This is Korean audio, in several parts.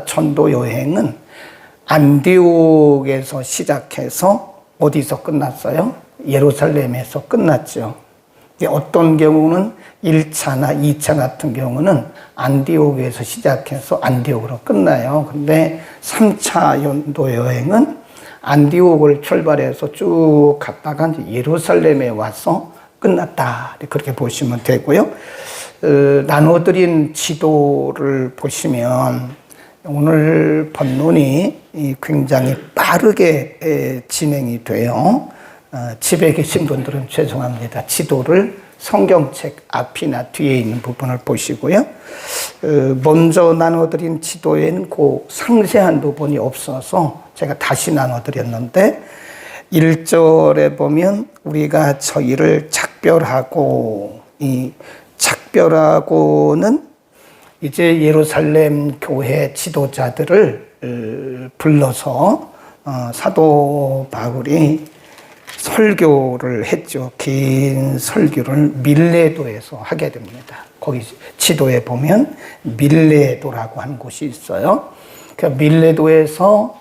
전도 여행은 안디옥에서 시작해서 어디서 끝났어요? 예루살렘에서 끝났죠. 어떤 경우는 1차나 2차 같은 경우는 안디옥에서 시작해서 안디옥으로 끝나요. 근데 3차 연도 여행은 안디옥을 출발해서 쭉 갔다가 이제 예루살렘에 와서 끝났다. 그렇게 보시면 되고요. 나눠드린 지도를 보시면 오늘 본론이 굉장히 빠르게 진행이 돼요. 집에 계신 분들은 죄송합니다. 지도를 성경책 앞이나 뒤에 있는 부분을 보시고요. 먼저 나눠드린 지도에는 그 상세한 부분이 없어서 제가 다시 나눠드렸는데 1절에 보면 우리가 저희를 작별하고, 이 작별하고는 이제 예루살렘 교회 지도자들을 불러서 사도 바울이 설교를 했죠. 긴 설교를 밀레도에서 하게 됩니다. 거기 지도에 보면 밀레도라고 하는 곳이 있어요. 그 밀레도에서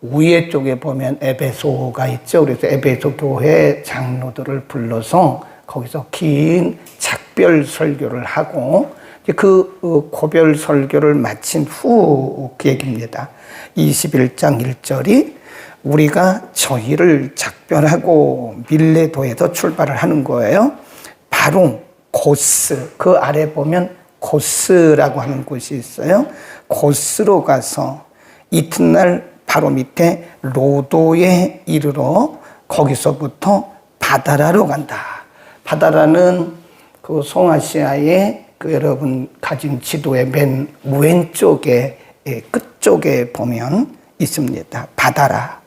위에 쪽에 보면 에베소가 있죠. 그래서 에베소 교회 장로들을 불러서 거기서 긴 작별 설교를 하고 그 고별 설교를 마친 후 그 얘기입니다. 21장 1절이 우리가 저희를 작별하고 밀레도에서 출발을 하는 거예요. 바로 고스, 그 아래 보면 고스라고 하는 곳이 있어요. 고스로 가서 이튿날 바로 밑에 로도에 이르러 거기서부터 바다라로 간다. 바다라는 그 송아시아의 그 여러분 가진 지도의 맨 왼쪽에 끝쪽에 보면 있습니다. 바다라.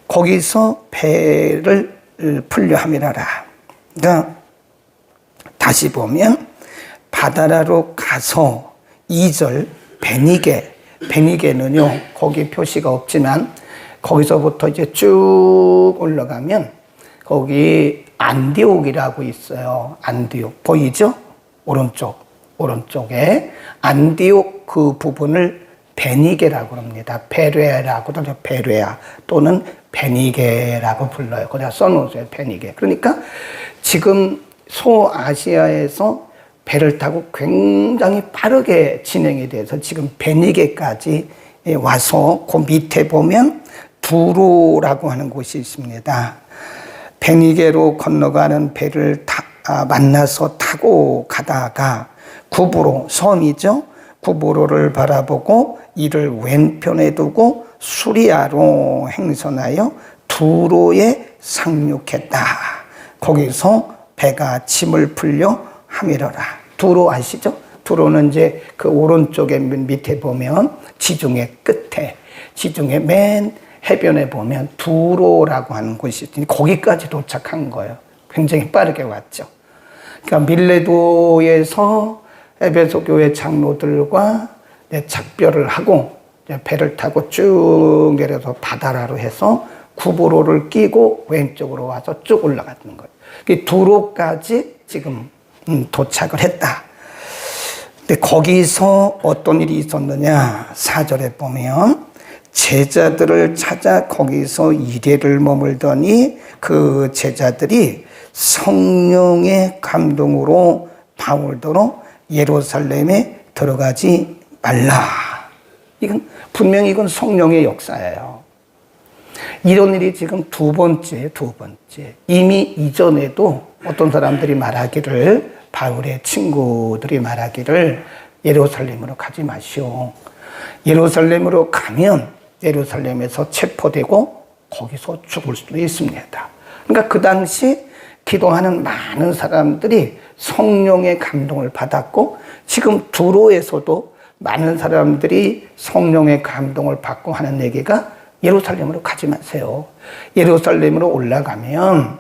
거기서 배를 풀려 함이라라. 그러니까 다시 보면 바다라로 가서 2절 베니게는요, 거기 표시가 없지만 거기서부터 이제 쭉 올라가면 거기 안디옥이라고 있어요. 안디옥 보이죠? 오른쪽에 안디옥 그 부분을 베니게라고 합니다. 베레라고도 베레아 또는 베니게라고 불러요. 거기다 써놓으세요. 베니게. 그러니까 지금 소아시아에서 배를 타고 굉장히 빠르게 진행이 돼서 지금 베니게까지 와서 그 밑에 보면 두로라고 하는 곳이 있습니다. 베니게로 건너가는 배를 만나서 타고 가다가 구브로, 섬이죠. 구브로를 바라보고 이를 왼편에 두고 수리아로 행선하여 두로에 상륙했다. 거기서 배가 짐을 풀려 함이러라. 두로 아시죠? 두로는 이제 그 오른쪽에 밑에 보면 지중해 끝에, 지중해 맨 해변에 보면 두로라고 하는 곳이 있으니 거기까지 도착한 거예요. 굉장히 빠르게 왔죠. 그러니까 밀레도에서 에베소 교회 장로들과 작별을 하고 배를 타고 쭉 내려서 바다라로 해서 구브로를 끼고 왼쪽으로 와서 쭉 올라가는 거예요. 두로까지 지금 도착을 했다. 근데 거기서 어떤 일이 있었느냐? 4절에 보면 제자들을 찾아 거기서 이래를 머물더니 그 제자들이 성령의 감동으로 바울더러 예루살렘에 들어가지 말라. 이건 분명히 이건 성령의 역사예요. 이런 일이 지금 두 번째. 이미 이전에도 어떤 사람들이 말하기를, 바울의 친구들이 말하기를 예루살렘으로 가지 마시오. 예루살렘으로 가면 예루살렘에서 체포되고 거기서 죽을 수도 있습니다. 그러니까 그 당시 기도하는 많은 사람들이 성령의 감동을 받았고 지금 두로에서도 많은 사람들이 성령의 감동을 받고 하는 얘기가 예루살렘으로 가지 마세요. 예루살렘으로 올라가면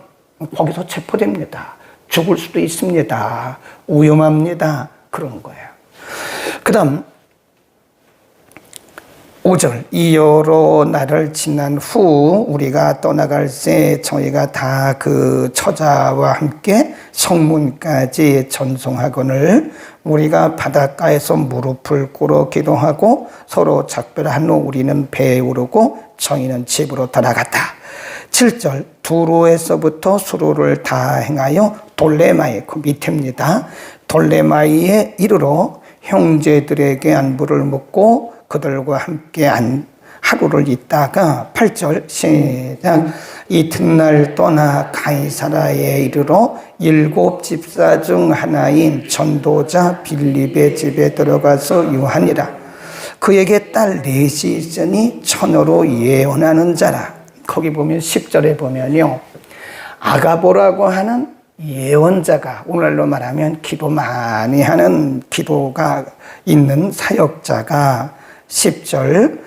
거기서 체포됩니다. 죽을 수도 있습니다. 위험합니다. 그런 거예요. 그 다음 5절 이 여러 날을 지난 후 우리가 떠나갈 때 저희가 다 그 처자와 함께 성문까지 전송하거늘 우리가 바닷가에서 무릎을 꿇어 기도하고 서로 작별한 후 우리는 배에 오르고 저희는 집으로 돌아갔다. 7절 두로에서부터 수로를 다 행하여 돌레마에, 그 밑입니다. 돌레마이에 이르러 형제들에게 안부를 묻고 그들과 함께 하루를 있다가 8절 시작. 이튿날 떠나 가이사라에 이르러 7 집사 중 하나인 전도자 빌립의 집에 들어가서 유하니라. 그에게 딸 넷이 있으니 처녀로 예언하는 자라. 거기 보면 10절에 보면요, 아가보라고 하는 예언자가, 오늘날로 말하면 기도 많이 하는 기도가 있는 사역자가 10절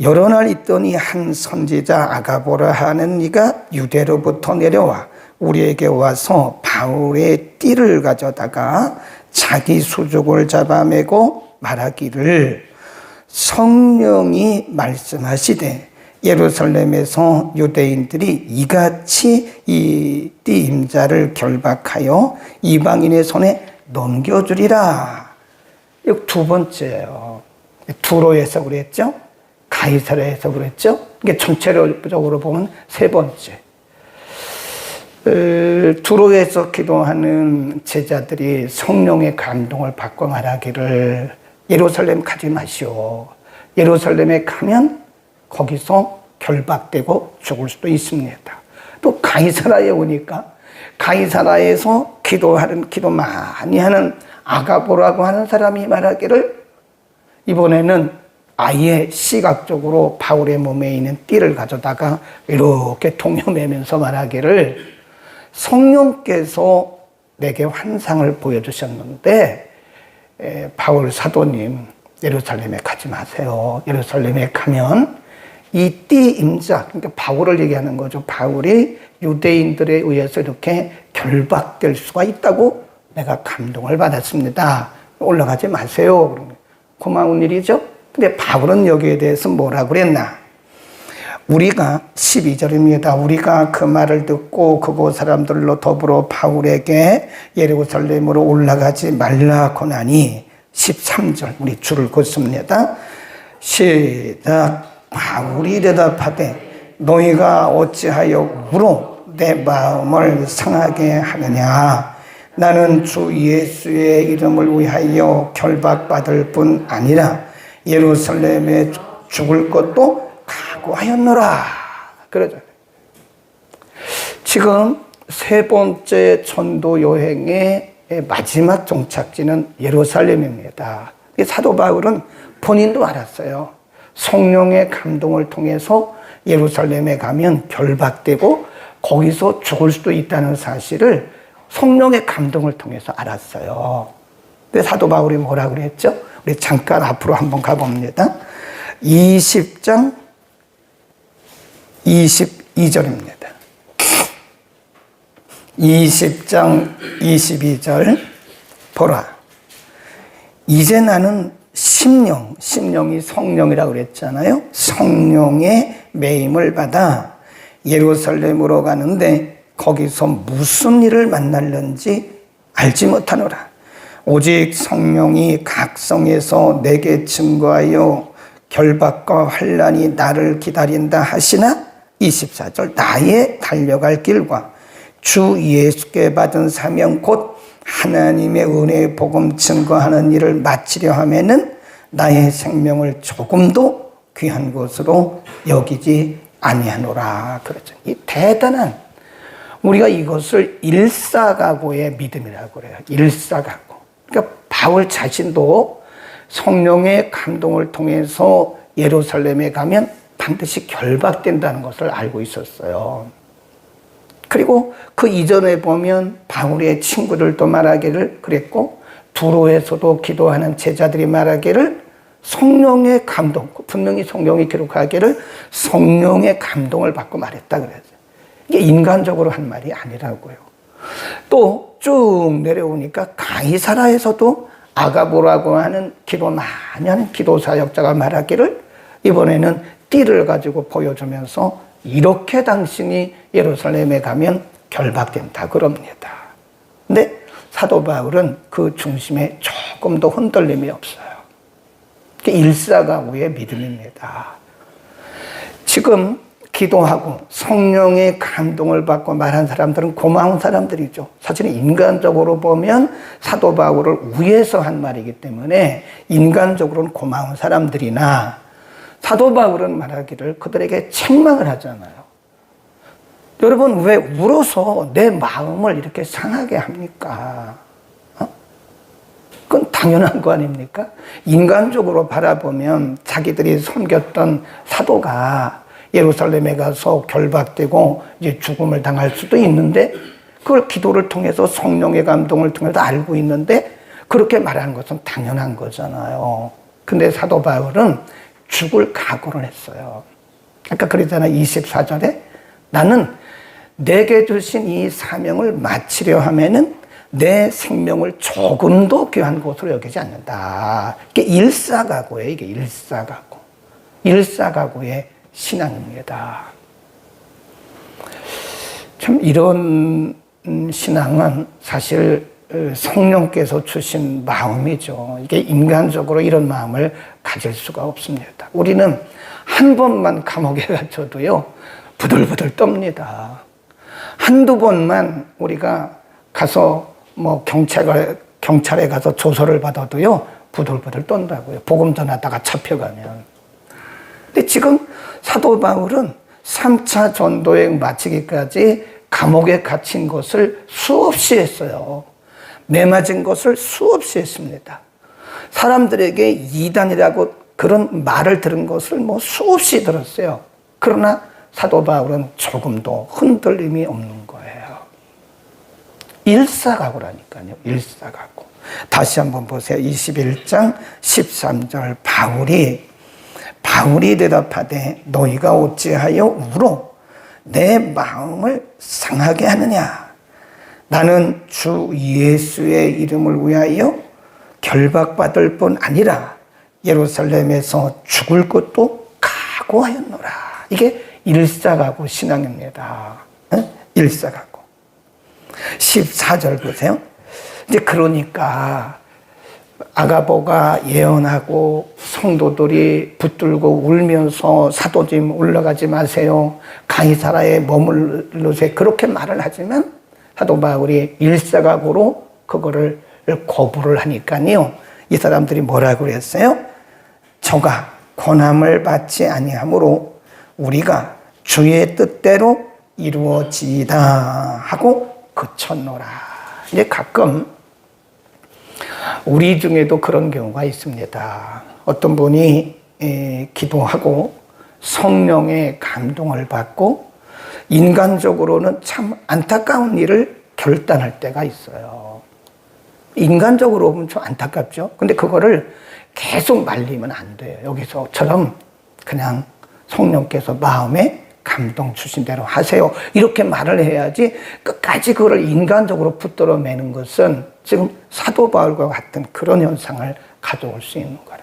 여러 날 있더니 한 선지자 아가보라 하는 이가 유대로부터 내려와 우리에게 와서 바울의 띠를 가져다가 자기 수족을 잡아매고 말하기를 성령이 말씀하시되 예루살렘에서 유대인들이 이같이 이 띠 임자를 결박하여 이방인의 손에 넘겨주리라. 이거 두 번째예요. 두로에서 그랬죠? 가이사라에서 그랬죠? 이게 전체적으로 보면 세 번째. 두로에서 기도하는 제자들이 성령의 감동을 받고 말하기를 예루살렘 가지 마시오. 예루살렘에 가면 거기서 결박되고 죽을 수도 있습니다. 또 가이사라에 오니까 가이사라에서 기도 많이 하는 아가보라고 하는 사람이 말하기를 이번에는 아예 시각적으로 바울의 몸에 있는 띠를 가져다가 이렇게 동여매면서 말하기를 성령께서 내게 환상을 보여주셨는데 바울 사도님 예루살렘에 가지 마세요. 예루살렘에 가면 이 띠 임자, 그러니까 바울을 얘기하는 거죠. 바울이 유대인들에 의해서 이렇게 결박될 수가 있다고 내가 감동을 받았습니다. 올라가지 마세요. 그러면 고마운 일이죠. 근데 바울은 여기에 대해서 뭐라고 그랬나? 우리가 12절입니다. 우리가 그 말을 듣고 그곳 사람들로 더불어 바울에게 예루살렘으로 올라가지 말라고 하니 13절 우리 줄을 긋습니다. 시작. 바울이 대답하되 너희가 어찌하여 우로 내 마음을 상하게 하느냐? 나는 주 예수의 이름을 위하여 결박받을 뿐 아니라 예루살렘에 죽을 것도 각오하였노라. 그러죠. 지금 세 번째 전도 여행의 마지막 종착지는 예루살렘입니다. 사도 바울은 본인도 알았어요. 성령의 감동을 통해서 예루살렘에 가면 결박되고 거기서 죽을 수도 있다는 사실을 성령의 감동을 통해서 알았어요. 근데 사도 바울이 뭐라 그랬죠? 우리 잠깐 앞으로 한번 가봅니다. 20장 22절입니다. 20장 22절 보라. 이제 나는 심령이 성령이라고 그랬잖아요. 성령의 매임을 받아 예루살렘으로 가는데 거기서 무슨 일을 만날는지 알지 못하노라. 오직 성령이 각 성에서 내게 증거하여 결박과 환난이 나를 기다린다 하시나 24절 나의 달려갈 길과 주 예수께 받은 사명 곧 하나님의 은혜의 복음 증거하는 일을 마치려 하면은 나의 생명을 조금도 귀한 것으로 여기지 아니하노라. 그렇죠. 이 대단한 우리가 이것을 일사각오의 믿음이라고 그래요. 일사각오. 그러니까 바울 자신도 성령의 감동을 통해서 예루살렘에 가면 반드시 결박된다는 것을 알고 있었어요. 그리고 그 이전에 보면 바울의 친구들도 말하기를 그랬고 두로에서도 기도하는 제자들이 말하기를 성령의 감동, 분명히 성령이 기록하기를 성령의 감동을 받고 말했다 그랬어요. 이게 인간적으로 한 말이 아니라고요. 또 쭉 내려오니까 가이사라에서도 아가보라고 하는 기도 많이 하는 기도 사역자가 말하기를 이번에는 띠를 가지고 보여주면서 이렇게 당신이 예루살렘에 가면 결박된다 그럽니다. 사도 바울은 그 중심에 조금 더 흔들림이 없어요. 일사가구의 믿음입니다. 지금 기도하고 성령의 감동을 받고 말한 사람들은 고마운 사람들이죠. 사실은 인간적으로 보면 사도 바울을 위해서 한 말이기 때문에 인간적으로는 고마운 사람들이나 사도 바울은 말하기를 그들에게 책망을 하잖아요. 여러분, 왜 울어서 내 마음을 이렇게 상하게 합니까? 그건 당연한 거 아닙니까? 인간적으로 바라보면 자기들이 섬겼던 사도가 예루살렘에 가서 결박되고 이제 죽음을 당할 수도 있는데 그걸 기도를 통해서 성령의 감동을 통해서 알고 있는데 그렇게 말하는 것은 당연한 거잖아요. 근데 사도 바울은 죽을 각오를 했어요. 아까 그랬잖아요. 24절에 나는 내게 주신 이 사명을 마치려 하면은 내 생명을 조금도 귀한 것으로 여기지 않는다. 이게 일사각오예요. 이게 일사각오. 일사각오의 신앙입니다. 참 이런 신앙은 사실 성령께서 주신 마음이죠. 이게 인간적으로 이런 마음을 가질 수가 없습니다. 우리는 한 번만 감옥에 갇혀도요, 부들부들 떱니다. 한두 번만 우리가 가서 경찰에 가서 조서를 받아도요, 부들부들 떤다고요. 복음 전하다가 잡혀가면. 근데 지금 사도 바울은 3차 전도여행 마치기까지 감옥에 갇힌 것을 수없이 했어요. 매맞은 것을 수없이 했습니다. 사람들에게 이단이라고 그런 말을 들은 것을 수없이 들었어요. 그러나 사도 바울은 조금도 흔들림이 없는 거예요. 일사각오라니까요. 일사각오. 다시 한번 보세요. 21장 13절 바울이 대답하되 너희가 어찌하여 울어 내 마음을 상하게 하느냐. 나는 주 예수의 이름을 위하여 결박받을 뿐 아니라 예루살렘에서 죽을 것도 각오하였노라. 이게 일사각오 신앙입니다. 일사각오. 14절 보세요. 이제 그러니까 아가보가 예언하고 성도들이 붙들고 울면서 사도짐 올라가지 마세요. 가이사라에 머물르세요. 그렇게 말을 하지만 사도 바울이 일사각오로 그거를 거부를 하니까요. 이 사람들이 뭐라고 그랬어요? 저가 권함을 받지 아니하므로 우리가 주의 뜻대로 이루어지이다 하고 그쳤노라. 이제 가끔 우리 중에도 그런 경우가 있습니다. 어떤 분이 기도하고 성령의 감동을 받고 인간적으로는 참 안타까운 일을 결단할 때가 있어요. 인간적으로 보면 좀 안타깝죠. 근데 그거를 계속 말리면 안 돼요. 여기서처럼 그냥 성령께서 마음에 감동 주신 대로 하세요. 이렇게 말을 해야지 끝까지 그걸 인간적으로 붙들어 매는 것은 지금 사도 바울과 같은 그런 현상을 가져올 수 있는 거라.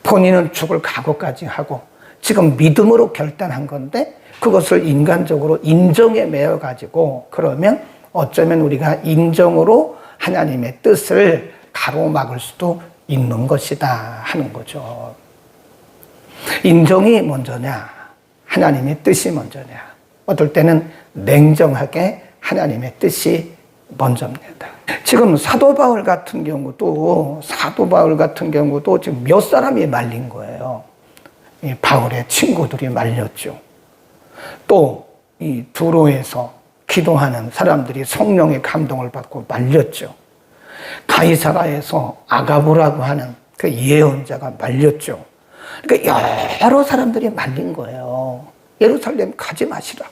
본인은 죽을 각오까지 하고 지금 믿음으로 결단한 건데 그것을 인간적으로 인정에 매여 가지고 그러면 어쩌면 우리가 인정으로 하나님의 뜻을 가로막을 수도 있는 것이다 하는 거죠. 인정이 먼저냐? 하나님의 뜻이 먼저냐? 어떨 때는 냉정하게 하나님의 뜻이 먼저입니다. 지금 사도 바울 같은 경우도 지금 몇 사람이 말린 거예요. 이 바울의 친구들이 말렸죠. 또 이 두로에서 기도하는 사람들이 성령의 감동을 받고 말렸죠. 가이사라에서 아가보라고 하는 그 예언자가 말렸죠. 그러니까 여러 사람들이 말린 거예요. 예루살렘 가지 마시라고.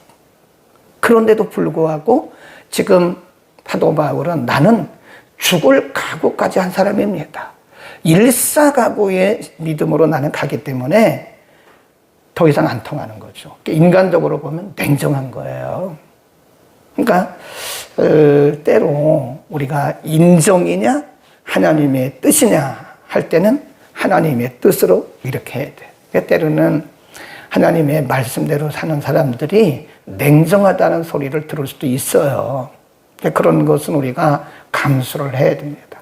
그런데도 불구하고 지금 사도 바울은 나는 죽을 각오까지 한 사람입니다. 일사각오의 믿음으로 나는 가기 때문에 더 이상 안 통하는 거죠. 인간적으로 보면 냉정한 거예요. 그러니까 때로 우리가 인정이냐 하나님의 뜻이냐 할 때는 하나님의 뜻으로 이렇게 해야 돼. 때로는 하나님의 말씀대로 사는 사람들이 냉정하다는 소리를 들을 수도 있어요. 그런 것은 우리가 감수를 해야 됩니다.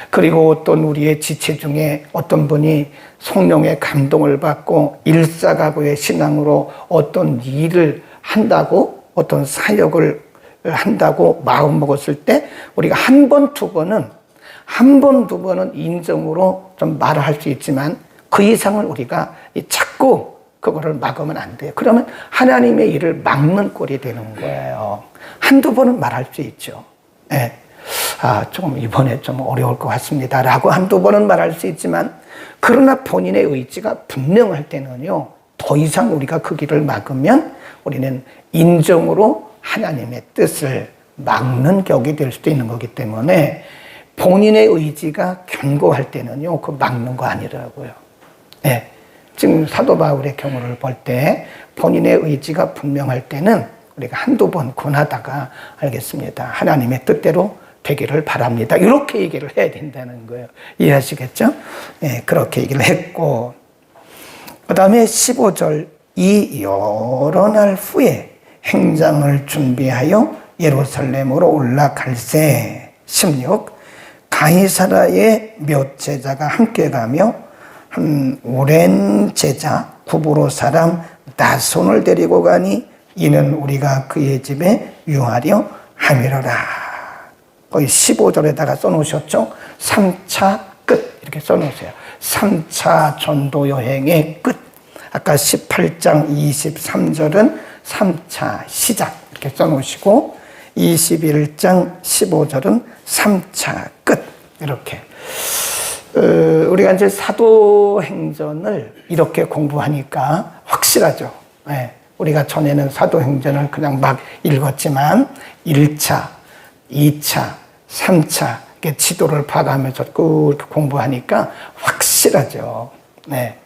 그리고 어떤 우리의 지체 중에 어떤 분이 성령의 감동을 받고 일사각오의 신앙으로 어떤 일을 한다고, 어떤 사역을 한다고 마음 먹었을 때 우리가 한 번, 두 번은 인정으로 좀 말을 할 수 있지만 그 이상을 우리가 자꾸 그거를 막으면 안 돼요. 그러면 하나님의 일을 막는 꼴이 되는 거예요. 한두 번은 말할 수 있죠. 네. 좀 이번에 좀 어려울 것 같습니다. 라고 한두 번은 말할 수 있지만, 그러나 본인의 의지가 분명할 때는요, 더 이상 우리가 그 길을 막으면 우리는 인정으로 하나님의 뜻을 막는 격이 될 수도 있는 거기 때문에 본인의 의지가 견고할 때는요, 그 막는 거 아니라고요. 네. 지금 사도 바울의 경우를 볼 때 본인의 의지가 분명할 때는 우리가 한두 번 권하다가 알겠습니다. 하나님의 뜻대로 되기를 바랍니다. 이렇게 얘기를 해야 된다는 거예요. 이해하시겠죠? 네, 그렇게 얘기를 했고, 그 다음에 15절, 이 여러 날 후에 행장을 준비하여 예루살렘으로 올라갈새. 16, 가이사라의 몇 제자가 함께 가며 한 오랜 제자 구브로 사람 나손을 데리고 가니 이는 우리가 그의 집에 유하려 함이로라. 거의 15절에다가 써놓으셨죠? 3차 끝 이렇게 써놓으세요. 3차 전도 여행의 끝. 아까 18장 23절은 3차 시작 이렇게 써놓으시고 21장 15절은 3차 끝 이렇게. 우리가 이제 사도행전을 이렇게 공부하니까 확실하죠. 네. 우리가 전에는 사도행전을 그냥 막 읽었지만 1차, 2차, 3차 이렇게 지도를 봐가면서 쭉 공부하니까 확실하죠. 네.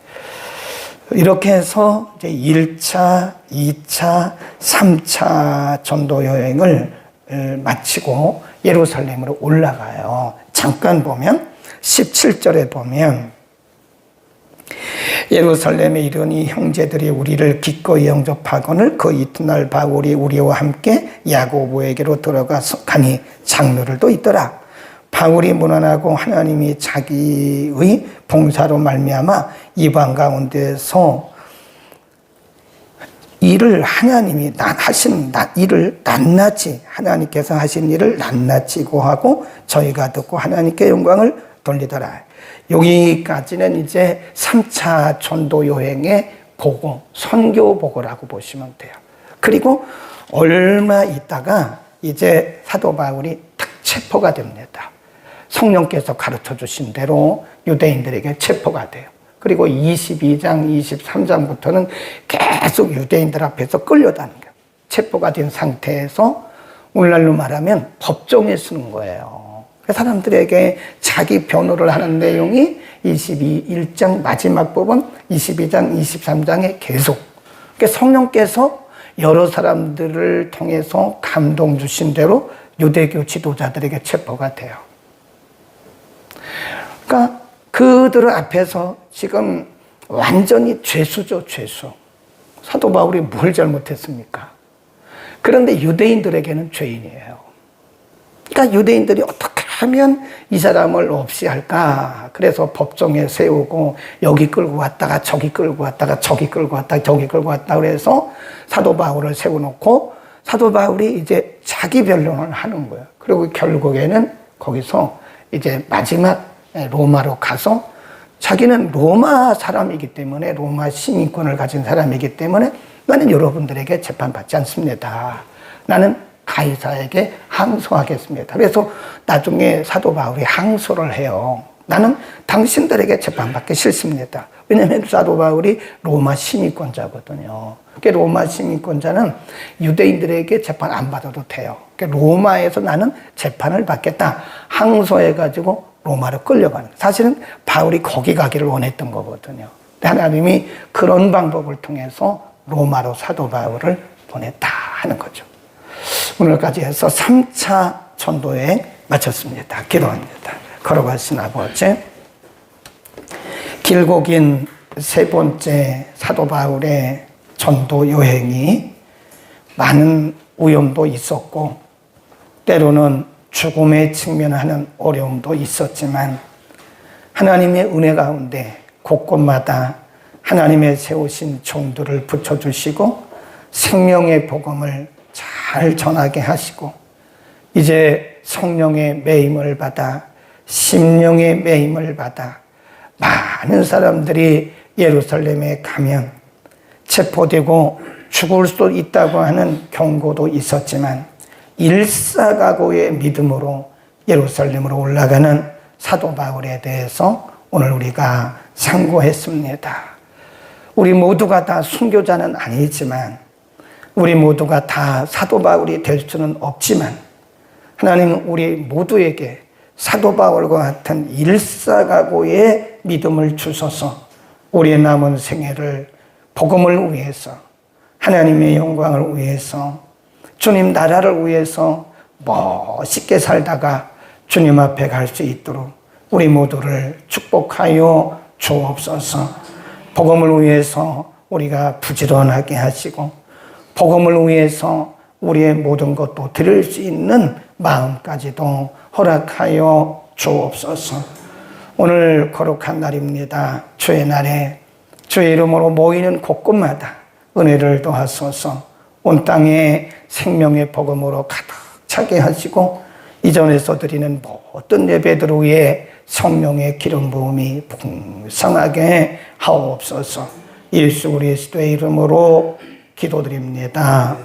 이렇게 해서 이제 1차, 2차, 3차 전도 여행을 마치고 예루살렘으로 올라가요. 잠깐 보면 17절에 보면 예루살렘에 이르니 형제들이 우리를 기꺼이 영접하거늘 그 이튿날 바울이 우리와 함께 야고보에게로 가니 장로들도 있더라. 바울이 문안하고 하나님이 자기의 봉사로 말미암아 이방 가운데서 일을 하나님이 하신 일을 낱낱이 하나님께서 하신 일을 낱낱이 고하고 저희가 듣고 하나님께 영광을 돌리더라. 여기까지는 이제 3차 전도 여행의 보고, 선교 보고라고 보시면 돼요. 그리고 얼마 있다가 이제 사도 바울이 딱 체포가 됩니다. 성령께서 가르쳐 주신 대로 유대인들에게 체포가 돼요. 그리고 22장, 23장부터는 계속 유대인들 앞에서 끌려다니는 거예요. 체포가 된 상태에서 오늘날로 말하면 법정에 쓰는 거예요. 사람들에게 자기 변호를 하는 내용이 21장 마지막 부분, 22장, 23장에 계속. 그러니까 성령께서 여러 사람들을 통해서 감동 주신 대로 유대교 지도자들에게 체포가 돼요. 그러니까 그들 앞에서 지금 완전히 죄수죠, 죄수. 사도 바울이 뭘 잘못했습니까? 그런데 유대인들에게는 죄인이에요. 그러니까 유대인들이 어떻게 하면 이 사람을 없이 할까? 그래서 법정에 세우고 여기 끌고 왔다가 저기 끌고 왔다가 저기 끌고 왔다가 저기 끌고 왔다 그래서 사도 바울을 세워놓고 사도 바울이 이제 자기 변론을 하는 거예요. 그리고 결국에는 거기서 이제 마지막 로마로 가서 자기는 로마 사람이기 때문에 로마 시민권을 가진 사람이기 때문에 나는 여러분들에게 재판받지 않습니다. 나는 가이사에게 항소하겠습니다. 그래서 나중에 사도 바울이 항소를 해요. 나는 당신들에게 재판받기 싫습니다. 왜냐하면 사도 바울이 로마 시민권자거든요. 로마 시민권자는 유대인들에게 재판 안 받아도 돼요. 로마에서 나는 재판을 받겠다. 항소해가지고 로마로 끌려가는. 사실은 바울이 거기 가기를 원했던 거거든요. 하나님이 그런 방법을 통해서 로마로 사도 바울을 보냈다 하는 거죠. 오늘까지 해서 3차 전도여행 마쳤습니다. 기도합니다. 걸어가신 아버지, 길고 긴 세 번째 사도 바울의 전도 여행이 많은 위험도 있었고 때로는 죽음에 직면하는 어려움도 있었지만 하나님의 은혜 가운데 곳곳마다 하나님의 세우신 종들을 붙여주시고 생명의 복음을 잘 전하게 하시고 이제 성령의 매임을 받아 심령의 매임을 받아 많은 사람들이 예루살렘에 가면 체포되고 죽을 수도 있다고 하는 경고도 있었지만 일사각오의 믿음으로 예루살렘으로 올라가는 사도 바울에 대해서 오늘 우리가 상고했습니다. 우리 모두가 다 순교자는 아니지만 우리 모두가 다 사도 바울이 될 수는 없지만 하나님은 우리 모두에게 사도 바울과 같은 일사각오의 믿음을 주셔서 우리의 남은 생애를 복음을 위해서 하나님의 영광을 위해서 주님 나라를 위해서 멋있게 살다가 주님 앞에 갈 수 있도록 우리 모두를 축복하여 주옵소서. 복음을 위해서 우리가 부지런하게 하시고 복음을 위해서 우리의 모든 것도 드릴 수 있는 마음까지도 허락하여 주옵소서. 오늘 거룩한 날입니다. 주의 날에 주의 이름으로 모이는 곳곳마다 은혜를 더하소서. 온 땅에 생명의 복음으로 가득 차게 하시고 이전에서 드리는 모든 예배들 위에 성령의 기름 부음이 풍성하게 하옵소서. 예수 그리스도의 이름으로 기도드립니다.